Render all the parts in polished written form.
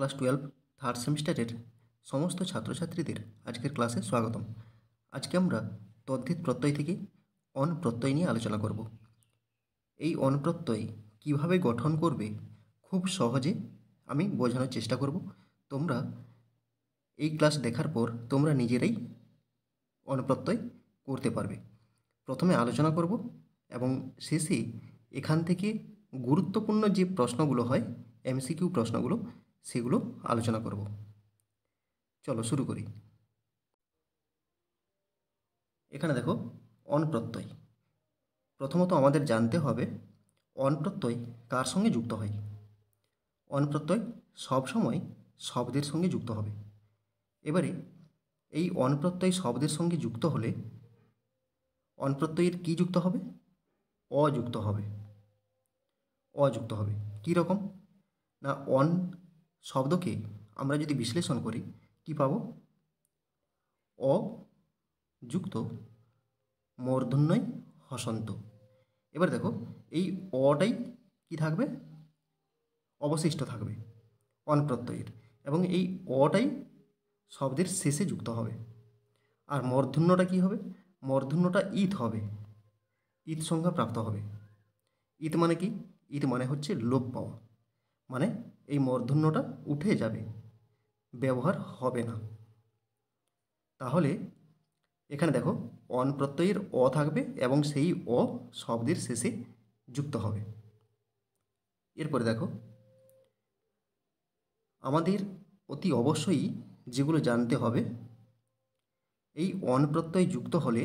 Class 12 third সেমিস্টারের সমস্ত ছাত্রছাত্রীদের আজকের ক্লাসে স্বাগতম। আজকে আমরা তদ্ধিত প্রত্যয় থেকে অন প্রত্যয় নিয়ে আলোচনা করব। এই অন প্রত্যয় কীভাবে গঠন করবে খুব সহজে আমি বোঝানোর চেষ্টা করব। তোমরা এই ক্লাস দেখার পর তোমরা নিজেরাই অন প্রত্যয় করতে পারবে। প্রথমে আলোচনা করব এবং শেষে এখান থেকে গুরুত্বপূর্ণ যে প্রশ্নগুলো হয় এমসিকিউ প্রশ্নগুলো সেগুলো আলোচনা করব। চলো শুরু করি। এখানে দেখো অন প্রত্যয়। প্রথমত আমাদের জানতে হবে অন প্রত্যয় কার সঙ্গে যুক্ত হয়। অন প্রত্যয় সবসময় শব্দের সঙ্গে যুক্ত হবে। এবারে এই অন প্রত্যয় শব্দের সঙ্গে যুক্ত হলে অন প্রত্যয়ের কী যুক্ত হবে? অযুক্ত হবে। অযুক্ত হবে কী রকম না, অন শব্দকে আমরা যদি বিশ্লেষণ করি কি পাবো? অ যুক্ত মূর্ধন্যয় হসন্ত। এবার দেখো এই অটাই কি থাকবে? অবশিষ্ট থাকবে অন প্রত্যয়ের, এবং এই অটাই শব্দের শেষে যুক্ত হবে। আর মূর্ধন্যটা কি হবে? মূর্ধন্যটা ইত হবে, ইত সংজ্ঞা প্রাপ্ত হবে। ইত মানে কি? ইত মানে হচ্ছে লোপ পাওয়া, মানে এই মূর্ধন্যটা উঠে যাবে, ব্যবহার হবে না। তাহলে এখানে দেখো অন প্রত্যয়ের অ থাকবে এবং সেই অ শব্দের শেষে যুক্ত হবে। এরপরে দেখো আমাদের অতি অবশ্যই যেগুলো জানতে হবে, এই অন প্রত্যয় যুক্ত হলে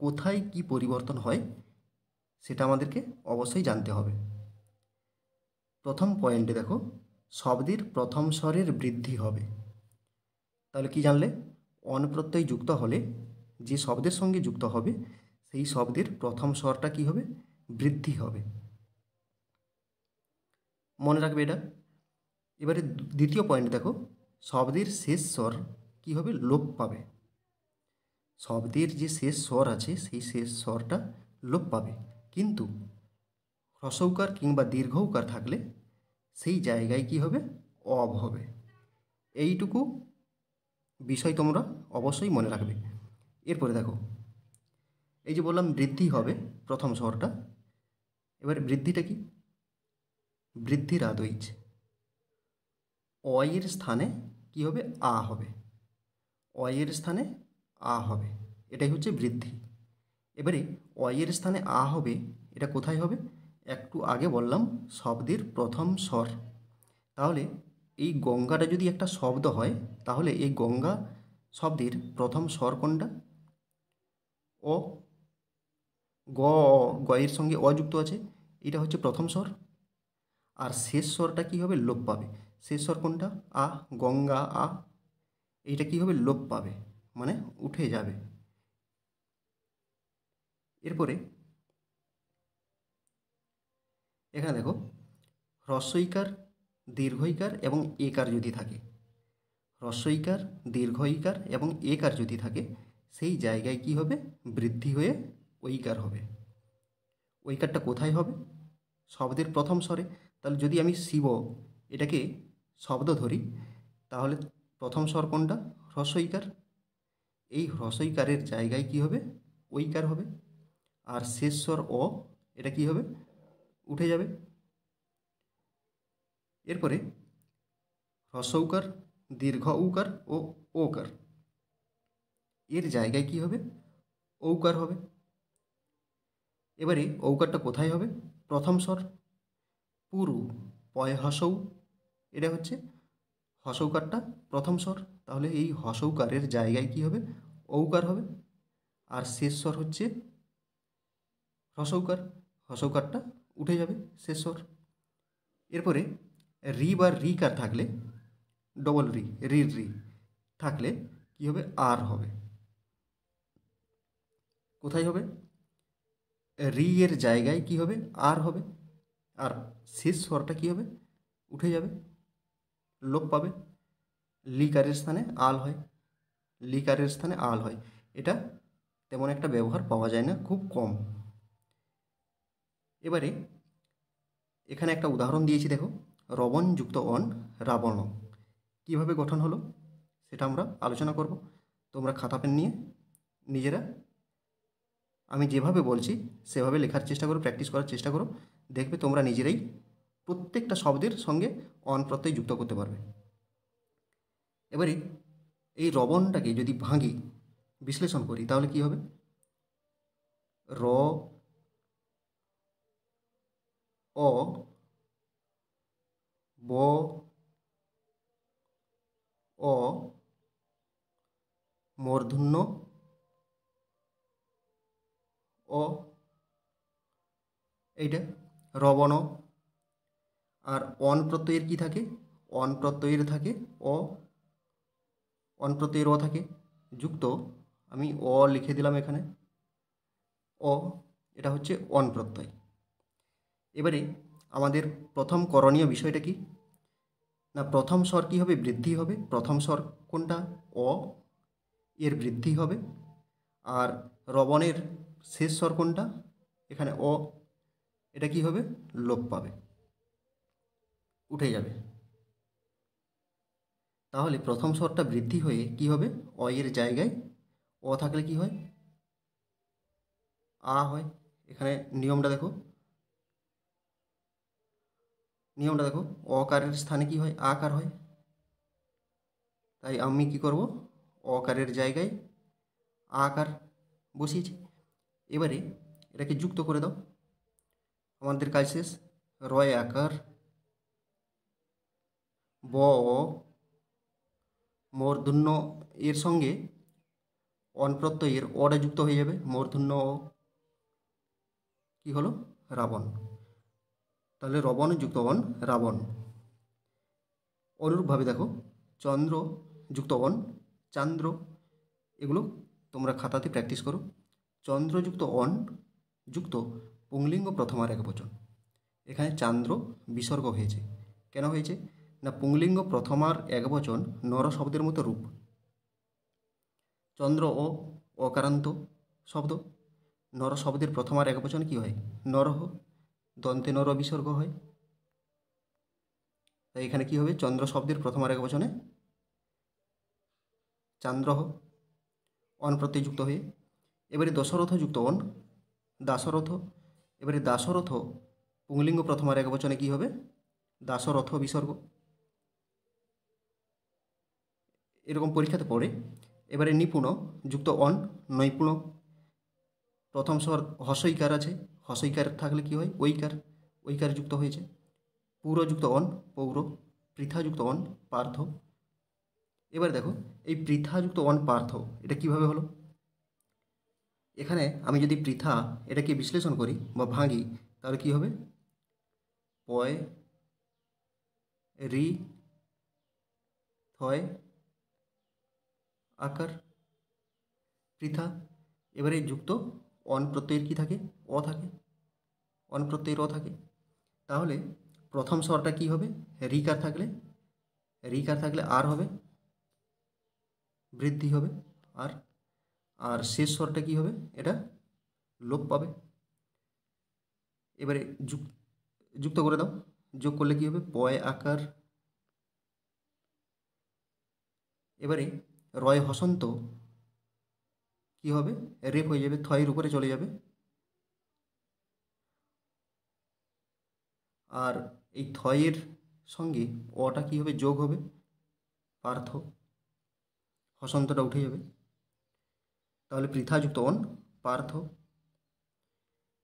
কোথায় কি পরিবর্তন হয় সেটা আমাদেরকে অবশ্যই জানতে হবে। প্রথম পয়েন্টে দেখো শব্দের প্রথম স্বরের বৃদ্ধি হবে। তাহলে কি জানলে? অন প্রত্যয় যুক্ত হলে যে শব্দের সঙ্গে যুক্ত হবে সেই শব্দের প্রথম স্বরটা কি হবে? বৃদ্ধি হবে। মনে রাখবে এটা। এবারে দ্বিতীয় পয়েন্ট দেখো শব্দের শেষ স্বর কী হবে? লোপ পাবে। শব্দের যে শেষ স্বর আছে সেই শেষ স্বরটা লোপ পাবে, কিন্তু হ্রস্বৌকার কিংবা দীর্ঘৌকার থাকলে সেই জায়গায় কি হবে? অব হবে। এইটুকু বিষয় তোমরা অবশ্যই মনে রাখবে। এরপরে দেখো এই যে বললাম বৃদ্ধি হবে প্রথম স্বরটা, এবার বৃদ্ধিটা কি? বৃদ্ধির আদৈচ অয়ের স্থানে কি হবে? আ হবে। অয়ের স্থানে আ হবে, এটাই হচ্ছে বৃদ্ধি। এবারে অয়ের স্থানে আ হবে, এটা কোথায় হবে? একটু আগে বললাম শব্দের প্রথম স্বর। তাহলে এই গঙ্গাটা যদি একটা শব্দ হয় তাহলে এই গঙ্গা শব্দের প্রথম স্বর কোনটা? ও। গ, গয়ের সঙ্গে অযুক্ত আছে, এটা হচ্ছে প্রথম স্বর। আর শেষ স্বরটা কী হবে? লোপ পাবে। শেষ স্বর কোনটা? আ। গঙ্গা আ, এইটা কী হবে? লোপ পাবে, মানে উঠে যাবে। এরপরে এখানে দেখো হ্রস্বইকার, দীর্ঘইকার এবং একার যদি থাকে, হ্রস্বইকার, দীর্ঘইকার এবং একার যদি থাকে সেই জায়গায় কি হবে? বৃদ্ধি হয়ে ঐকার হবে। ঐকারটা কোথায় হবে? শব্দের প্রথম স্বরে। তাহলে যদি আমি শিব এটাকে শব্দ ধরি তাহলে প্রথম স্বর কোনটা? হ্রস্বইকার। এই হ্রস্বইকারের জায়গায় কি হবে? ঐকার হবে। আর শেষ স্বর অ, এটা কি হবে? উঠে যাবে। এরপরে হ্রস্বৌকার, দীর্ঘ ঔকার ও ওকার, এর জায়গায় কি হবে? ঔকার হবে। এবারে ঔকারটা কোথায় হবে? প্রথম স্বর পুরু পয় হসৌ, এটা হচ্ছে হসৌকারটা প্রথম স্বর। তাহলে এই হসৌকারের জায়গায় কি হবে? ঔকার হবে। আর শেষ স্বর হচ্ছে হসৌকার, হসৌকারটা উঠে যাবে শেষ স্বর। এরপরে রি বা রিকার থাকলে, ডবল রি, রি রি থাকলে কি হবে? আর হবে। কোথায় হবে? রি এর জায়গায় কি হবে? আর হবে। আর শেষ স্বরটা কি হবে? উঠে যাবে, লোপ পাবে। লিকারের স্থানে আল হয়, লিকারের স্থানে আল হয়। এটা তেমন একটা ব্যবহার পাওয়া যায় না, খুব কম। এবারে এখানে একটা উদাহরণ দিয়েছি দেখো, রবণ যুক্ত অন রাবণ। কিভাবে গঠন হলো সেটা আমরা আলোচনা করব। তোমরা খাতা পেন নিয়ে নিজেরা আমি যেভাবে বলছি সেভাবে লেখার চেষ্টা করো, প্র্যাকটিস করার চেষ্টা করো। দেখবে তোমরা নিজেরাই প্রত্যেকটা শব্দের সঙ্গে অন প্রত্যয় যুক্ত করতে পারবে। এবারে এই রবণটাকে যদি ভাঙি, বিশ্লেষণ করি, তাহলে কি হবে? র, অ, ব, অ, মূর্ধন্য অ, এইটা রবণ। আর অন প্রত্যয়ের কি থাকে? অন প্রত্যয়ের থাকে অ, অন প্রত্যয়ের অ থাকে যুক্ত, আমি অ লিখে দিলাম এখানে, অ, এটা হচ্ছে অন প্রত্যয়। এবারে আমাদের প্রথম করণীয় বিষয়টা কি না, প্রথম স্বর কী হবে? বৃদ্ধি হবে। প্রথম স্বর কোনটা? অ, এর বৃদ্ধি হবে। আর রবণের শেষ স্বর কোনটা? এখানে অ, এটা কি হবে? লোপ পাবে, উঠে যাবে। তাহলে প্রথম স্বরটা বৃদ্ধি হয়ে কি হবে? অ এর জায়গায় অ থাকলে কি হয়? আ হয়। এখানে নিয়মটা দেখো, নিয়মটা দেখো, অকারের স্থানে কি হয়? আকার হয়। তাই আমি কি করব? অকারের জায়গায় আকার বসিয়েছি। এবারে এটাকে যুক্ত করে দাও, আমাদের কাজ শেষ। রয় আকার, ব, মূর্ধন্য এর সঙ্গে অন প্রত্যয়ের অটা যুক্ত হয়ে যাবে, মূর্ধন্য অ, কি হলো? রাবণ। তাহলে রবণ যুক্ত অন, রাবণ। অনুরূপভাবে দেখো, চন্দ্র যুক্ত অন, চান্দ্র। এগুলো তোমরা খাতাতে প্র্যাকটিস করো। চন্দ্রযুক্ত অন যুক্ত পুংলিঙ্গ প্রথমার একবচন। এখানে চান্দ্র বিসর্গ হয়েছে। কেন হয়েছে না, পুংলিঙ্গ প্রথমার একবচন নর শব্দের মতো রূপ। চন্দ্র ও অকারান্ত শব্দ, নর শব্দের প্রথমার একবচন কি হয়? নরহ, দন্তে নর বিসর্গ হয়। তাই এখানে কি হবে? চন্দ্র শব্দের প্রথমার একবচনে চান্দ্রহ, অন প্রত্যয় যুক্ত হয়ে। এবারে দশরথ যুক্ত অন, দাশরথ। এবারে দাশরথ পুংলিঙ্গ প্রথমার একবচনে কি হবে? দাশরথ বিসর্গ। এরকম পরীক্ষাতে পড়ে। এবারে নিপুণ যুক্ত অন, নৈপুণ। প্রথম স্বর হস্যইকার আছে, হস্যইকার থাকলে কি হয়? ঐকার, ঐকার যুক্ত হয়েছে। পুরযুক্ত অন, পৌর। পৃথাযুক্ত অন, পার্থ। এবার দেখো, এই পৃথাযুক্ত অন পার্থ এটা কিভাবে হলো? এখানে আমি যদি পৃথা এটাকে বিশ্লেষণ করি বা ভাঙি, তাহলে কি হবে? পয়, রি, থয়, আকার, পৃথা। এবারে যুক্ত অন প্রত্যয়ের কি থাকে? অ থাকে, অন প্রত্যয়ের অ থাকে। তাহলে প্রথম স্বরটা কি হবে? রিকার থাকলে, রিকার থাকলে আর হবে, বৃদ্ধি হবে। আর আর শেষ স্বরটা কি হবে? এটা লোপ পাবে। এবারে যুক্ত করে দাও, যোগ করলে কি হবে? পয় আকার। এবারে রয় হসন্ত কি হবে? রেপ হয়ে যাবে, থয়ের উপরে চলে যাবে। আর এই থয়ের সঙ্গে অটা কি হবে? যোগ হবে, পার্থ। হসন্তটা উঠে যাবে। তাহলে পৃথাযুক্ত অন, পার্থ।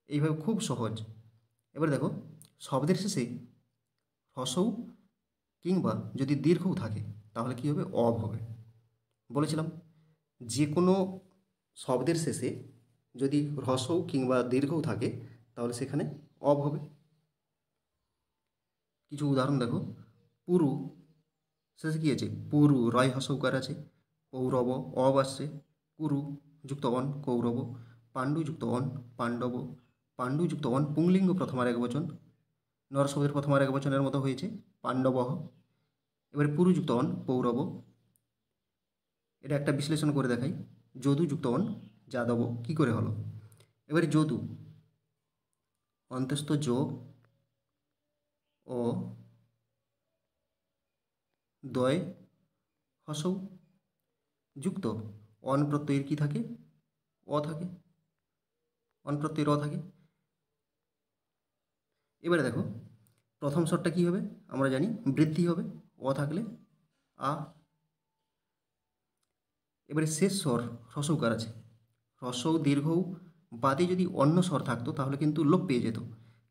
এইভাবে খুব সহজ। এবার দেখো, শব্দের শেষে হ্রস্বউ কিংবা যদি দীর্ঘও থাকে তাহলে কি হবে? অব হবে। বলেছিলাম যে কোনো শব্দের শেষে যদি হ্রস্বউ কিংবা দীর্ঘও থাকে তাহলে সেখানে অব হবে। কিছু উদাহরণ দেখো, পুরু শেষে কী আছে? পুরু, রয় হ্রস্বকার আছে। কৌরব, অব আসছে। কুরু যুক্ত অন, কৌরব। পাণ্ডু যুক্ত অন, পাণ্ডব। পাণ্ডু যুক্ত অন পুংলিঙ্গ প্রথমার একবচন, নরশব্দের প্রথমার একবচনের মতো হয়েছে, পাণ্ডবহ। এবারে পুরু যুক্ত অন, পৌরব। এটা একটা বিশ্লেষণ করে দেখাই। যদু যুক্ত অন, যাদব। কি করে হলো? এবারে যদু অন্তস্থ যো ও দয় হসৌ যুক্ত অন প্রত্যয়ের কী থাকে? অ থাকে, অন প্রত্যয়ের অ থাকে। এবারে দেখো প্রথম স্বরটা কী হবে? আমরা জানি বৃদ্ধি হবে, অ থাকলে আ। এবারে শেষ স্বর হ্রস্বকার আছে, হ্রস্ব দীর্ঘ বাদে যদি অন্য স্বর থাকতো তাহলে কিন্তু লোপ পেয়ে যেত,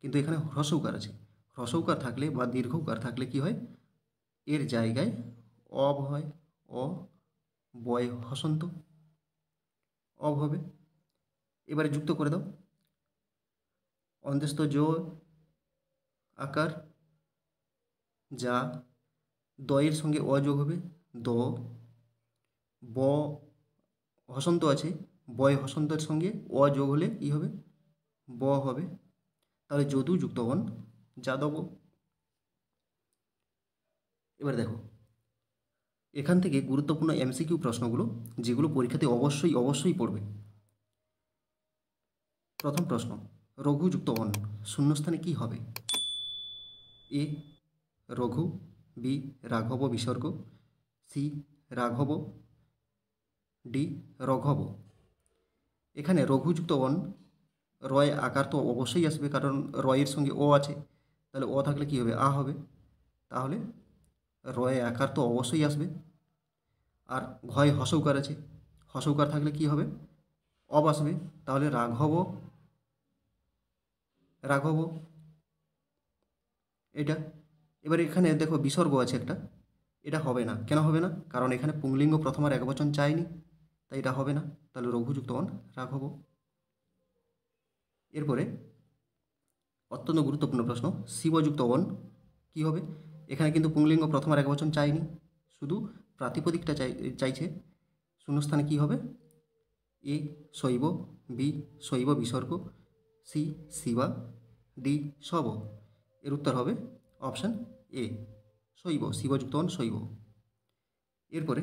কিন্তু এখানে হ্রস্বকার আছে। হ্রস্বকার থাকলে বা দীর্ঘকার থাকলে কি হয়? এর জায়গায় অব হয়, অ বয় হসন্ত, অব হবে। এবারে যুক্ত করে দাও, অন্ত্যস্ত জ আকার, যা দয়ের সঙ্গে অ যোগ হবে, দ। ব হসন্ত আছে, বয় হসন্তের সঙ্গে অ যোগ হলে কী হবে? ব হবে। তাহলে যদু যুক্ত অন যাদব। এবার দেখো এখান থেকে গুরুত্বপূর্ণ এমসিকিউ প্রশ্নগুলো যেগুলো পরীক্ষাতে অবশ্যই অবশ্যই পড়বে। প্রথম প্রশ্ন, রঘু যুক্ত অন শূন্যস্থানে কি হবে? এ রঘু, বি রাঘব বিসর্গ, সি রাঘব, ডি রঘব। এখানে রঘুযুক্ত অন, রয় আকার তো অবশ্যই আসবে কারণ রয়ের সঙ্গে ও আছে, তাহলে ও থাকলে কী হবে? আ হবে। তাহলে রয়ে আকার তো অবশ্যই আসবে। আর ঘয় হসৌকার আছে, হসৌকার থাকলে কি হবে? অব আসবে। তাহলে রাঘব, রাঘব এটা। এবার এখানে দেখো বিসর্গ আছে একটা, এটা হবে না। কেন হবে না? কারণ এখানে পুংলিঙ্গ প্রথম আর একবচন চায়নি, তাই এটা হবে না। তাহলে রঘুযুক্ত অন রাঘব। এরপরে অত্যন্ত গুরুত্বপূর্ণ প্রশ্ন, শিবযুক্ত অন কী হবে? এখানে কিন্তু পুংলিঙ্গ প্রথম আর একবচন চায়নি, শুধু প্রাতিপদিকটা চাইছে। শূন্যস্থানে কী হবে? এ শৈব, বি শৈব বিসর্গ, সি শিবা, ডি শব। এর উত্তর হবে অপশান এ শৈব, শিবযুক্ত অন শৈব। এরপরে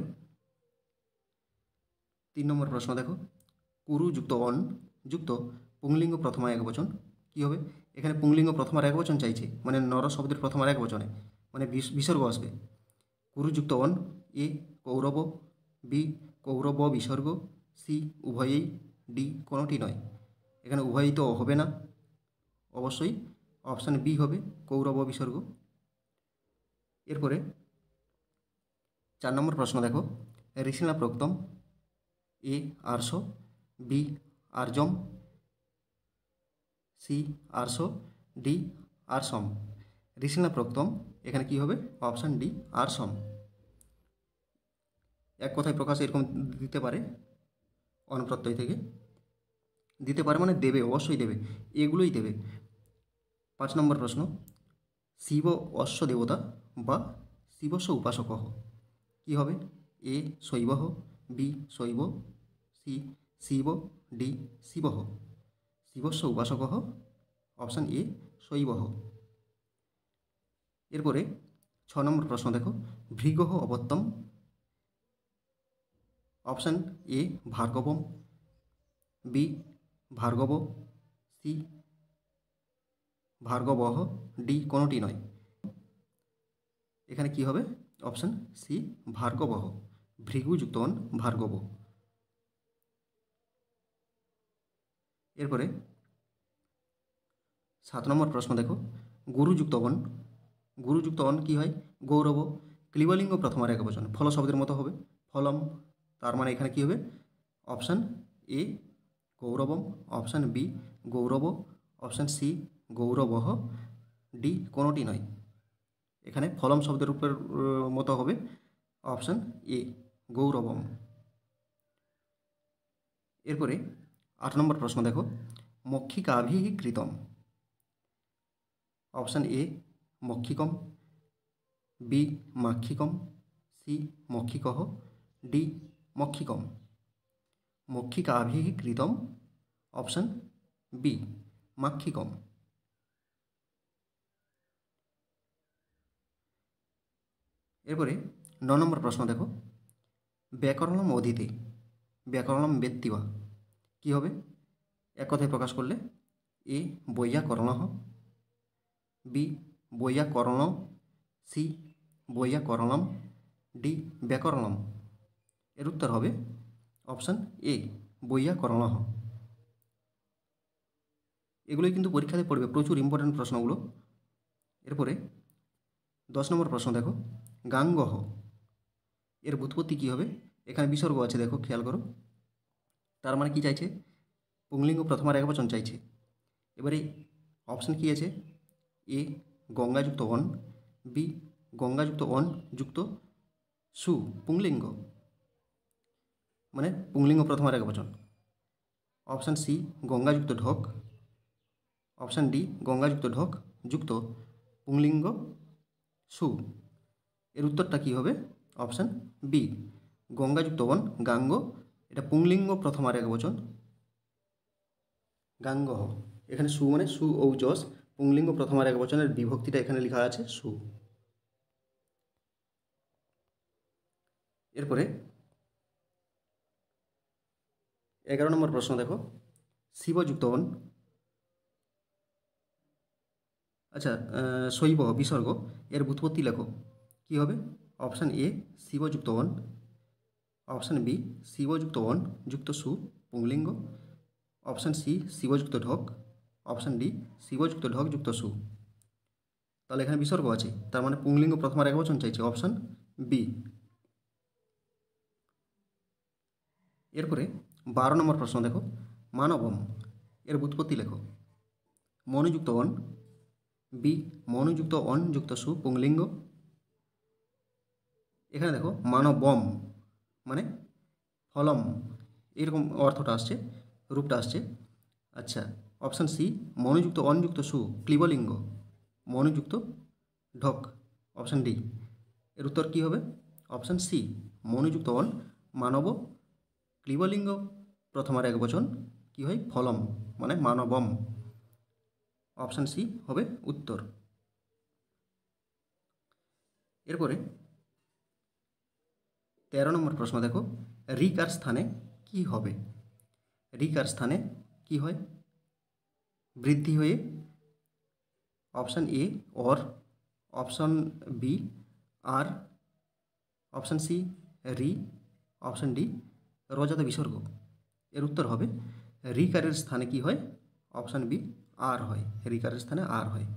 3 নম্বর প্রশ্ন দেখো, কুরু যুক্ত অন যুক্ত পুংলিঙ্গ প্রথমা একবচন কী হবে? এখানে পুংলিঙ্গ প্রথমার একবচন চাইছে, মানে নর শব্দের প্রথমার একবচনে, মানে বিসর্গ আসবে। কুরু যুক্ত অন, এ কৌরব, বি কৌরব বিসর্গ, সি উভয়েই, ডি কোনোটি নয়। এখানে উভয়ই তো হবে না, অবশ্যই অপশান বি হবে কৌরব বিসর্গ। এরপরে 4 নম্বর প্রশ্ন দেখো, ঋষিনা প্রক্তম, এ আর্ষ, বি আর্যম, সি আর্ষ, ডি আরসম। ঋষিনা প্রক্তম এখানে কি হবে? অপশান ডি আরসম। এক কথায় প্রকাশ এরকম দিতে পারে, অনপ্রত্যয় থেকে দিতে পারে মানে দেবে, অবশ্যই দেবে, এগুলোই দেবে। 5 নম্বর প্রশ্ন, শিব অশ্ব দেবতা বা শিবস্ব উপাসক কী হবে? এ শৈব, বি শৈব, সি শিব, ডি শিব। শিবস্ব উপাসক অপশান এ শৈব। এরপরে 6 নম্বর প্রশ্ন দেখো, ভৃগ অবত্যম, অপশান এ ভার্গবম, বি ভার্গব, সি ভার্গব, ডি কোনোটি নয়। এখানে কি হবে? অপশান সি ভার্গব, ভৃগুযুক্ত অন ভার্গব। এরপরে 7 নম্বর প্রশ্ন দেখো, গুরুযুক্ত অন, গুরুযুক্ত অন কী হয়? গৌরব, ক্লিবলিঙ্গ প্রথমার একবচন, ফল শব্দের মতো হবে, ফলম। তার মানে এখানে কী হবে? অপশান এ গৌরবম, অপশান বি গৌরব, অপশান সি গৌরবহ, ডি কোনোটি নয়। এখানে ফলম শব্দের উপর মতো হবে, অপশান এ গৌরবম। এরপরে 8 নম্বর প্রশ্ন দেখো, মক্ষিকাভিকৃতম, অপশান এ মক্ষিকম, বি মাক্ষিকম, সি মক্ষিকহ, ডি মক্ষিকম। মক্ষিকাভিকৃতম, অপশান বি মাক্ষিকম। এরপরে 9 নম্বর প্রশ্ন দেখো, ব্যাকরণম অধীতে ব্যাকরণম বেত্তিবা কী হবে? এক কথায় প্রকাশ করলে এ বৈয়াকরণ, বি বৈয়াকরণ, সি বৈয়াকরণম, ডি ব্যাকরণম। এর উত্তর হবে অপশান এ বৈয়াকরণঃ। এগুলোই কিন্তু পরীক্ষাতে পড়বে, প্রচুর ইম্পর্টেন্ট প্রশ্নগুলো। এরপরে 10 নম্বর প্রশ্ন দেখো, গাঙ্গহ এর ব্যুৎপত্তি কী হবে? এখানে বিসর্গ আছে, দেখো খেয়াল করো। তার মানে কি চাইছে? পুংলিঙ্গ প্রথমার একবচন চাইছে। এবারে অপশান কী আছে? এ গঙ্গাযুক্ত অন, বি গঙ্গাযুক্ত অন যুক্ত সু পুংলিঙ্গ, মানে পুংলিঙ্গ প্রথমার একবচন। অপশান সি গঙ্গাযুক্ত ঢক, অপশান ডি গঙ্গাযুক্ত ঢক যুক্ত পুংলিঙ্গ সু। এর উত্তরটা কী হবে? অপশান বি গঙ্গাযুক্ত অন গাঙ্গ, এটা পুংলিঙ্গ প্রথমার একবচন গাঙ্গহ। এখানে সু মানে সু ও যশ, পুংলিঙ্গ প্রথমার একবচনের বিভক্তিটা এখানে লেখা আছে সু। এরপরে 11 নম্বর প্রশ্ন দেখো, শিবযুক্ত অন, আচ্ছা শৈব বিসর্গ এর ব্যুৎপত্তি লেখো, কী হবে? অপশান এ শিবযুক্ত অন, অপশান বি শিবযুক্ত অন যুক্ত সু পুংলিঙ্গ, অপশান সি শিবযুক্ত ঢক, অপশান ডি শিবযুক্ত ঢক যুক্ত সু। তাহলে এখানে বিসর্গ আছে, তার মানে পুংলিঙ্গ প্রথমার একবচন চাইছে, অপশান বি। এরপরে 12 নম্বর প্রশ্ন দেখো, মানবম এর ব্যুৎপত্তি লেখো। মনুযুক্ত অন, বি মনুযুক্ত অন যুক্ত সু পুংলিঙ্গ। এখানে দেখো মানবম মানে ফলম, এরকম অর্থটা আসছে, রূপটা আসছে। আচ্ছা, অপশান সি মনুযুক্ত অন যুক্ত সু ক্লিবলিঙ্গ, মনুযুক্ত ঢক, অপশান ডি। এর উত্তর কী হবে? অপশান সি মনুযুক্ত অন মানব ক্লিবলিঙ্গ প্রথমার একবচন কী হয়? ফলম, মানে মানবম। অপশান সি হবে উত্তর। এরপরে 13 নম্বর প্রশ্ন দেখো, রিকার স্থানে কি হবে? রিকার স্থানে কি হয়? বৃদ্ধি হয়ে, অপশান এ অর, অপশান বি আর, অপশান সি রি, অপশান ডি রজাত বিসর্গ। এর উত্তর হবে রিকারের স্থানে কি হয়? অপশান বি আর হয়, রিকারের স্থানে আর হয়।